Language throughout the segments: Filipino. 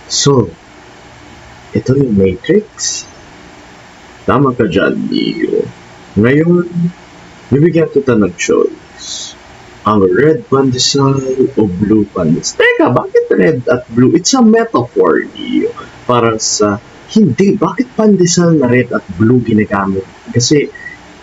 So, ito yung Matrix. Tama ka dyan, Neo. Ngayon, bibigyan kita ng choice. Ang red pandesal o blue pandesal. Teka, bakit red at blue? It's a metaphor, Neo. Para sa, hindi, bakit pandesal na red at blue ginagamit? Kasi,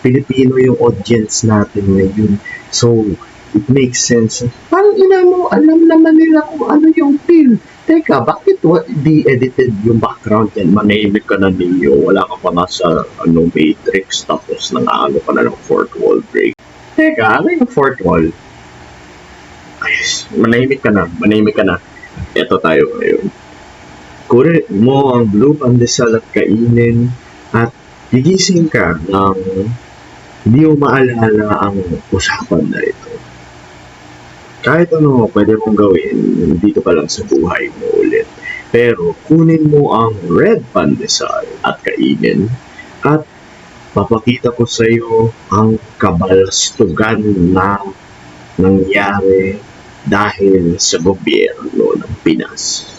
Pilipino yung audience natin ngayon. So, it makes sense. Parang ina mo, alam naman nila kung ano yung feel. Teka, bakit di edited yung background yan? Manahimik ka na ninyo. Wala ka pa nga sa Matrix. Tapos nang-ano ka na ng fourth wall break. Teka, ano yung fourth wall? Ay, manahimik ka na. Manahimik ka na. Ito tayo ngayon. Kunin mo ang blue pandesal at kainin at gigising ka ng hindi mo maalala ang usapan na ito. Kahit ano pwede mong gawin dito pa lang sa buhay mo ulit. Pero kunin mo ang red pandesal at kainin at papakita ko sa iyo ang kabalastugan na nangyari dahil sa gobyerno ng Pinas.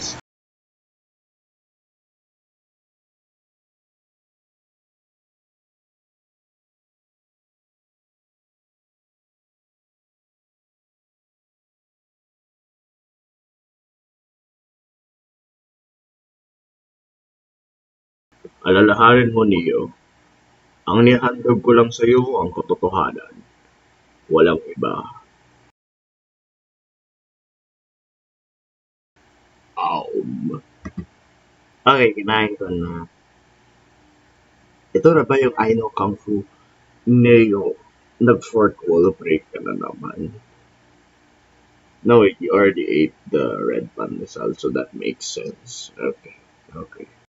Alalahanin mo, Neo, ang nihandog ko lang sa iyo ang katotohanan. Walang iba. Okay, kinain ko na. Ito na ba yung I know Kung Fu? Neo, nag-fourth wall break ka na naman. No, wait, you already ate the red pandesal, so that makes sense. Okay, okay.